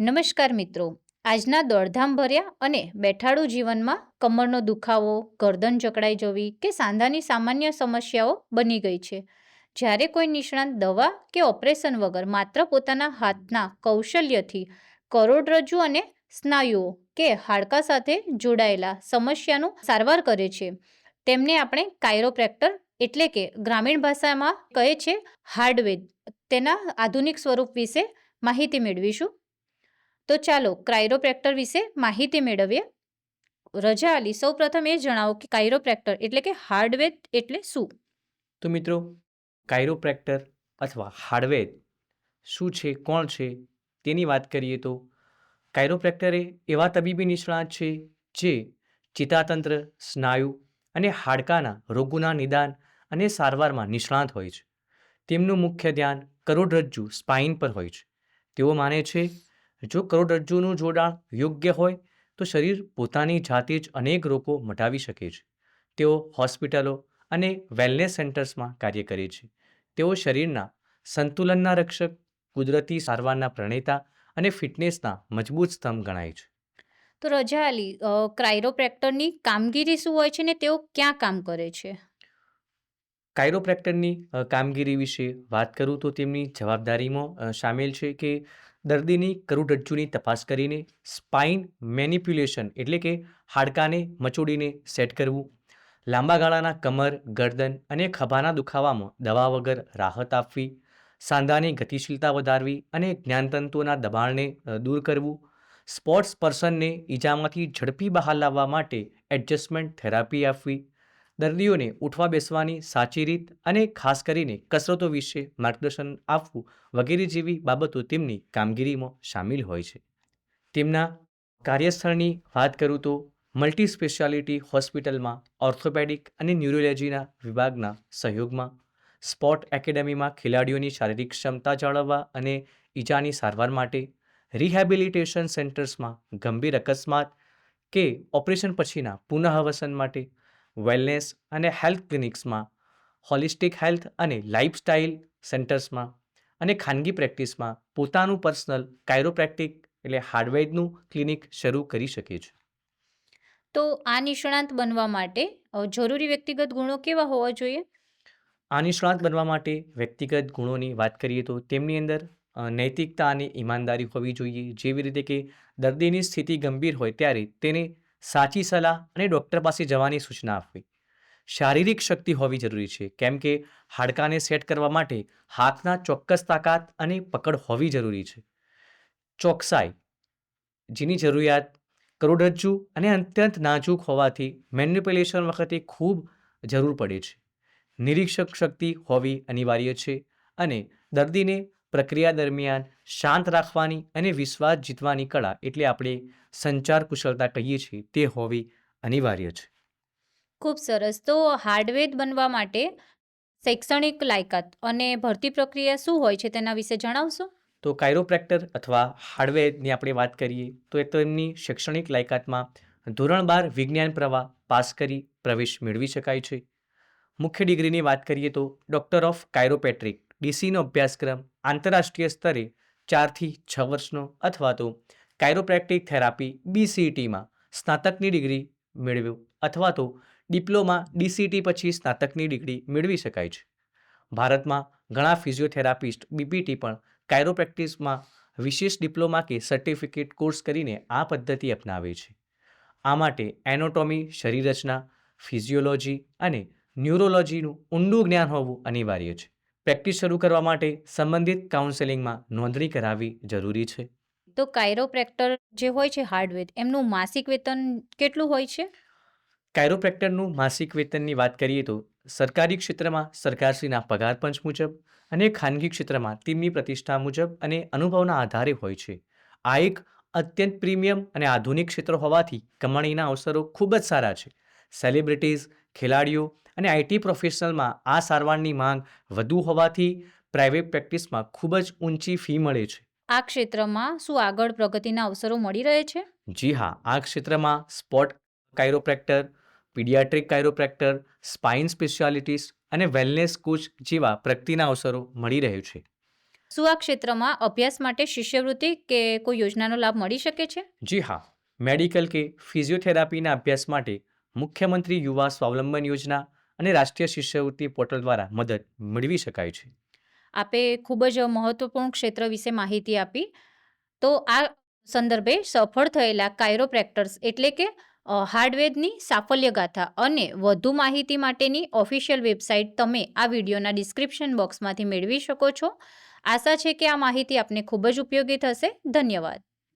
નમસ્કાર મિત્રો. આજના દોડધામ ભર્યા અને બેઠાડું જીવનમાં કમરનો દુખાવો, ગરદન જકડાઈ જવી કે સાંધાની સામાન્ય સમસ્યાઓ બની ગઈ છે. જ્યારે કોઈ નિષ્ણાત દવા કે ઓપરેશન વગર માત્ર પોતાના હાથના કૌશલ્યથી કરોડરજ્જુ અને સ્નાયુઓ કે હાડકા સાથે જોડાયેલા સમસ્યાનું સારવાર કરે છે, તેમને આપણે કાયરોપ્રેક્ટર એટલે કે ગ્રામીણ ભાષામાં કહે છે હાર્ડવેદ, તેના આધુનિક સ્વરૂપ વિશે માહિતી મેળવીશું. તો ચાલો કાયરોપ્રેક્ટર વિશે માહિતી મેળવીએ. રજા અલી, સૌ પ્રથમ એ જણાવો કે કાયરોપ્રેક્ટર એટલે કે હાર્ડવેર એટલે શું? તો મિત્રો, કાયરોપ્રેક્ટર અથવા હાર્ડવેર શું છે, કોણ છે, તેની વાત કરીએ તો કાયરોપ્રેક્ટર એ એવા તબીબી નિષ્ણાત છે જે ચેતાતંત્ર, સ્નાયુ અને હાડકાના રોગોના નિદાન અને સારવારમાં નિષ્ણાત હોય છે. તેમનું મુખ્ય ધ્યાન કરોડરજ્જુ સ્પાઇન પર હોય છે. તેઓ માને છે જો કરોડરજ્જુનું જોડાણ યોગ્ય હોય તો શરીર પોતાની જાતે જ અનેક રોગો મટાવી શકે છે. તેઓ હોસ્પિટલો અને વેલનેસ સેન્ટર્સમાં કાર્ય કરે છે. તેઓ શરીરના સંતુલનના રક્ષક, કુદરતી સારવારના પ્રણેતા અને ફિટનેસના મજબૂત સ્તંભ ગણાય છે. તો રજા અલી, કાયરોપ્રેક્ટરની કામગીરી શું હોય છે ને તેઓ ક્યાં કામ કરે છે? કાયરોપ્રેક્ટરની કામગીરી વિશે વાત કરું તો તેમની જવાબદારીમાં શામેલ છે કે દર્દીની કરોડરજ્જુની તપાસ કરીને સ્પાઇન મેનિપ્યુલેશન એટલે કે હાડકાને મચોડીને સેટ કરવું, લાંબા ગાળાના કમર, ગરદન અને ખભાના દુખાવામાં દવા વગર રાહત આપવી, સાંધાની ગતિશીલતા વધારવી અને જ્ઞાનતંતુઓના દબાણને દૂર કરવું, સ્પોર્ટ્સ પર્સનને ઈજામાંથી ઝડપી બહાર લાવવા માટે એડજસ્ટમેન્ટ થેરાપી આપવી, દર્દીઓને ઉઠવા બેસવાની સાચી રીત અને ખાસ કરીને કસરતો વિશે માર્ગદર્શન આપવું વગેરે જેવી બાબતો તેમની કામગીરીમાં સામેલ હોય છે. તેમના કાર્યસ્થળની વાત કરું તો મલ્ટી સ્પેશિયાલિટી હોસ્પિટલમાં ઓર્થોપેડિક અને ન્યુરોલોજીના વિભાગના સહયોગમાં, સ્પોર્ટ એકેડેમીમાં ખેલાડીઓની શારીરિક ક્ષમતા જાળવવા અને ઈજાની સારવાર માટે, રિહેબિલિટેશન સેન્ટર્સમાં ગંભીર અકસ્માત કે ઓપરેશન પછીના પુનઃવસન માટે, વેલનેસ અને હેલ્થ ક્લિનિક્સમાં, હોલિસ્ટિક હેલ્થ અને લાઇફસ્ટાઇલ સેન્ટર્સમાં અને ખાનગી પ્રેક્ટિસમાં પોતાનું પર્સનલ કાયરોપ્રેક્ટિક એટલે હાર્ડવેરનું ક્લિનિક શરૂ કરી શકે છે. તો આ નિષ્ણાત બનવા માટે જરૂરી વ્યક્તિગત ગુણો કેવા હોવા જોઈએ? આ નિષ્ણાત બનવા માટે વ્યક્તિગત ગુણોની વાત કરીએ તો તેમની અંદર નૈતિકતા અને ઈમાનદારી હોવી જોઈએ. જેવી રીતે કે દર્દીની સ્થિતિ ગંભીર હોય ત્યારે તેને સાચી સલાહ અને ડૉક્ટર પાસે જવાની સૂચના આપવી. શારીરિક શક્તિ હોવી જરૂરી છે, કેમ કે હાડકાને સેટ કરવા માટે હાથના ચોક્કસ તાકાત અને પકડ હોવી જરૂરી છે. ચોકસાઈ, જેની જરૂરિયાત કરોડરજ્જુ અને અત્યંત નાજુક હોવાથી મેનિપ્યુલેશન વખતે ખૂબ જરૂર પડે છે. નિરીક્ષક શક્તિ હોવી અનિવાર્ય છે અને દર્દીને પ્રક્રિયા દરમિયાન શાંત રાખવાની અને વિશ્વાસ જીતવાની કળા એટલે આપણે સંચાર કુશળતા કહીએ છીએ તે હોવી અનિવાર્ય છે. ખૂબ સરસ. તો હાર્ડવેર બનવા માટે શૈક્ષણિક લાયકાત અને ભરતી પ્રક્રિયા શું હોય છે તેના વિશે જણાવશો? તો કાયરોપ્રેક્ટર અથવા હાર્ડવેરની આપણે વાત કરીએ તો એ તો એમની શૈક્ષણિક લાયકાતમાં ધોરણ 12 વિજ્ઞાન પ્રવાહ પાસ કરી પ્રવેશ મેળવી શકાય છે. મુખ્ય ડિગ્રીની વાત કરીએ તો ડૉક્ટર ઓફ કાયરોપેટ્રિક ડીસીનો અભ્યાસક્રમ આંતરરાષ્ટ્રીય સ્તરે 4 થી 6 વર્ષનો અથવા તો કાયરોપ્રેક્ટિક થેરાપી BCTમાં સ્નાતકની ડિગ્રી મેળવ્યો અથવા તો ડિપ્લોમા DCT પછી સ્નાતકની ડિગ્રી મેળવી શકાય છે. ભારતમાં ઘણા ફિઝિયોથેરાપિસ્ટ BPT પણ કાયરોપ્રેક્ટિસમાં વિશેષ ડિપ્લોમા કે સર્ટિફિકેટ કોર્સ કરીને આ પદ્ધતિ અપનાવે છે. આ માટે એનાટોમી, શરીર રચના, ફિઝિયોલોજી અને ન્યુરોલોજીનું ઊંડું જ્ઞાન હોવું અનિવાર્ય છે. પ્રેક્ટિસ શરૂ કરવા માટે સંબંધિત કાઉન્સેલિંગમાં નોંધણી કરાવવી જરૂરી છે. તો કાયરોપ્રેક્ટર જે હોય છે હાર્ડવેર, એમનું માસિક વેતન કેટલું હોય છે? કાયરોપ્રેક્ટરનું માસિક વેતનની વાત કરીએ તો સરકારી ક્ષેત્રમાં સરકારશ્રીના પગાર પંચ મુજબ અને ખાનગી ક્ષેત્રમાં તેમની પ્રતિષ્ઠા મુજબ અને અનુભવના આધારે હોય છે. આ એક અત્યંત પ્રીમિયમ અને આધુનિક ક્ષેત્ર હોવાથી કમાણીના અવસરો ખૂબ જ સારા છે. સેલિબ્રિટીઝ, ખેલાડીઓ અને IT પ્રોફેશનલમાં આ સારવારની માંગ વધુ હોવાથી પ્રાઇવેટ પ્રેક્ટિસમાં ખૂબ જ ઊંચી ફી મળે છે. આ ક્ષેત્રમાં શું આગળ પ્રગતિના અવસરો મળી રહે છે? જી હા, આ ક્ષેત્રમાં સ્પોર્ટ કાયરોપ્રેક્ટર, પીડિયાટ્રિક કાયરોપ્રેક્ટર, સ્પાઇન સ્પેશિયાલિટીસ્ટ અને વેલનેસ કોચ જેવા પ્રગતિના અવસરો મળી રહે છે. શું આ ક્ષેત્રમાં અભ્યાસ માટે શિષ્યવૃત્તિ કે કોઈ યોજનાનો લાભ મળી શકે છે? જી હા, મેડિકલ કે ફિઝિયોથેરાપીના અભ્યાસ માટે મુખ્યમંત્રી યુવા સ્વાવલંબન યોજના અને રાષ્ટ્રીય શિષ્યવૃત્તિ પોર્ટલ દ્વારા મદદ મેળવી શકાય છે. આપે ખૂબ જ મહત્વપૂર્ણ ક્ષેત્ર વિશે માહિતી આપી. તો આ સંદર્ભે સફળ થયેલા કાયરોપ્રેક્ટર્સ એટલે કે હાર્ડવેરની સાફલ્ય ગાથા અને વધુ માહિતી માટેની ઓફિશિયલ વેબસાઇટ તમે આ વિડીયોના ડિસ્ક્રિપ્શન બોક્સમાંથી મેળવી શકો છો. આશા છે કે આ માહિતી આપને ખૂબ જ ઉપયોગી થશે. ધન્યવાદ.